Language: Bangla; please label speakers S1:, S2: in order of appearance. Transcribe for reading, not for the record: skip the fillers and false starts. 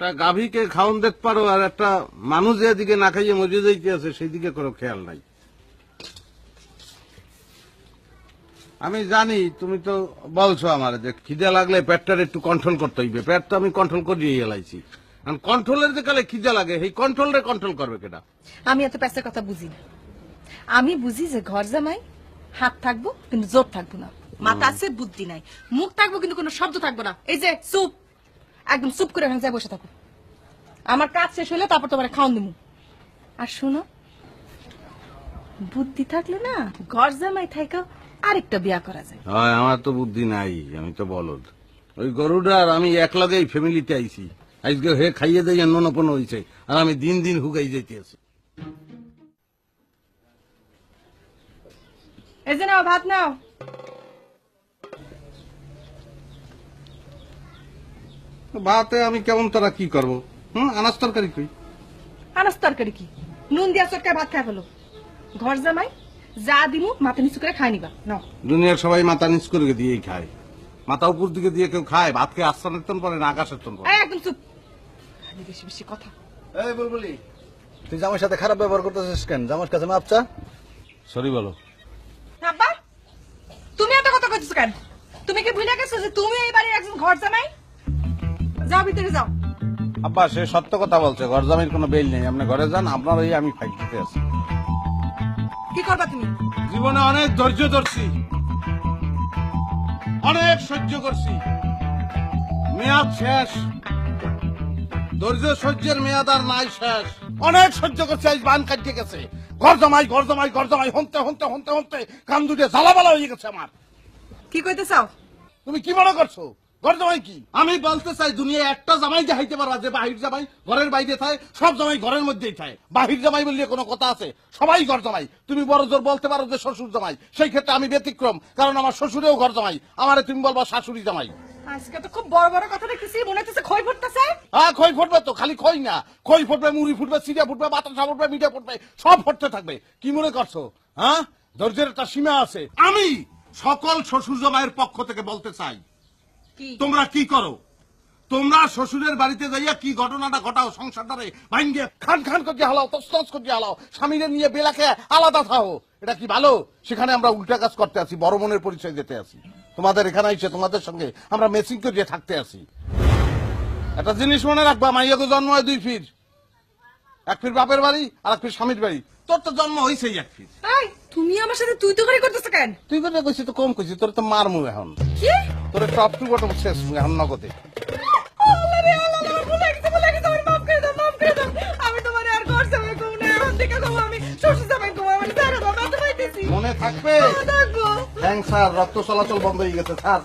S1: একটা গাভীকে খাওন দেখতে পারো, আর একটা মানুষ যেদিকে না খাইয়ে মজে যাইতে আছে সেই দিকে কোনো খেয়াল নাই। আমি জানি তুমি তো বলছো আমার যে খিদে লাগলে পেটটার একটু কন্ট্রোল করতে হইবে, পেট তো আমি কন্ট্রোল করিয়ে এলাইছি। কন্ট্রোলের যে কালে খিদে লাগে সেই কন্ট্রোলরে কন্ট্রোল করবে কেটা?
S2: আমি এত পেঁচার কথা বুঝি না। আমি বুঝি যে ঘর জামাই হাত থাকবো কিন্তু জোর থাকবো না, মাথা আছে বুদ্ধি নাই, মুখ থাকবো কিন্তু কোনো শব্দ থাকবো না। এই যে চুপ, একদম চুপ করে ওখানে যাই বসে থাকো। আমার কাজ শেষ হলে তারপর তোমার খাওয়ান দিমু। আর শোনো, বুদ্ধি থাকলে না ঘর জামাই থাকা আরেকটা বিয়া করা যায়।
S1: হয়, আমার তো বুদ্ধি নাই, আমি তো বলদ। ওই গরুটার আমি একলগেই ফ্যামিলিতে আইছি, আজকে হে খাইয়ে দেয় ননপন হয়েছে, আর আমি দিন দিন হুকাই যাইতে আছি।
S2: এই যে নাও ভাত নাও।
S1: ভাতে আমি কেমন তারা কি করবো? আনাজ তরকারি কই?
S2: আনাজ তরকারি কি, নুন দিয়া চটকায় ভাত খাই ফেলো। ঘর জামাই যা দিমু মাথা নিচু করে খাই নিবা। নাও।
S1: দুনিয়ার সবাই মাথা নিচ করে দিয়েই খায়, মাথা উপর দিকে দিয়ে কেউ খায়? ভাতকে আস্তানের তন পরে না আকাশের তন পরে?
S2: একদম চুপ, বেশি বেশি কথা।
S3: এই বুলবুলি, তুই জামাইর সাথে খারাপ ব্যবহার করতেছিস কেন? জামাইর কাছে মাপ চা।
S1: সরি বলো।
S2: আব্বা, তুমি এত কথা কইছো কেন? তুমি কি ভুলে গেছো যে তুমি এই বাড়ির একজন ঘর জামাই? যাও ভিতরে যাও।
S1: আব্বা, সে সত্য কথা বলছে, ঘর জামাইয়ের কোনো বেল নেই, আপনি ঘরে যান, আপনার ওই আমি ফাইট দিতে আছি।
S2: কি করবা তুমি?
S1: জীবনে অনেক ধৈর্য ধরছি, অনেক সহ্য করছি, মেয়াদ শেষ। ধৈর্য সহ্যের মেয়াদ আর নাই, শেষ। অনেক সহ্য করছি, আজ বান কাটিয়ে গেছে। ঘর জামাই ঘর জামাই ঘর জামাই হনতে হনতে হনতে হনতে কান দুটে জ্বালাবালা হয়ে গেছে আমার।
S2: কি কইতে চাও?
S1: তুমি কি মনে করছো ঘর জামাই কি? আমি বলতে চাই দুনিয়ায় একটা জামাই যে হাইতে পারা, যে বাহির জামাই ঘরের বাইরে থাকে, সব জামাই ঘরের মধ্যেই থাকে। বাহির জামাই বললে কোনো কথা আছে? সবাই ঘর জামাই। তুমি বড় জোর বলতে পারো যে শ্বশুর জামাই, সেই ক্ষেত্রে আমি ব্যতিক্রম, কারণ আমার শ্বশুরেও ঘর জামাই, আমারে তুমি বলবা শাশুড়ি জামাই।
S2: আজকে তো খুব বড় বড় কথা দেখতেছি, মনে হচ্ছে খই ফুটতেছে।
S1: হ্যাঁ, খই ফুটবে তো, খালি খই না, খই ফুটবে, মুড়ি ফুটবে, সিরিয়া ফুটবে, বাতাসা ফুটবে, মিঠা ফুটবে, সব ফুটতে থাকবে। কি মনে করছো? হ্যাঁ, ধৈর্যের একটা সীমা আছে। আমি সকল শ্বশুর জামাইয়ের পক্ষ থেকে বলতে চাই, তোমরা কি করো? তোমরা শ্বশুরের বাড়িতে যাইয়া কি ঘটনাটা ঘটাও, সংসারটারে ভাঙ্গে খান খান করে হালাও, তস করে হালাও, স্বামীরে নিয়ে বেলাকে আলাদা থাও, এটা কি ভালো? সেখানে আমরা উল্টা কাজ করতে আছি, বড় মনের পরিচয় দিতে আছি। তোমাদের এখানে এসে তোমাদের সঙ্গে আমরা মেসিং করে থাকতে আছি। একটা জিনিস মনে রাখবা, মাইয়াকে জন্ম হয় দুই ফির, এক ফির বাপের বাড়ি আর এক ফির স্বামীর বাড়ি। তোর তো জন্ম হয়েছেই এক ফির।
S2: তুমি আমার সাথে তুই তো করে করতেছ কেন?
S1: তুই করে কইছি তো কম কইছি, তোর তো মারমু এখন।
S2: কি?
S1: তোর টপ টু বটম শেষ এখন নগদে।
S2: আমি তোমার আর ঘর জামাই কম না, এখন থেকে কম আমি শ্বশুর জামাই কম। আমার সারা বাবা তো পাইতেছি,
S1: মনে থাকবে?
S2: থাকবো।
S1: থ্যাংক স্যার, রক্ত চলাচল বন্ধ হয়ে গেছে স্যার।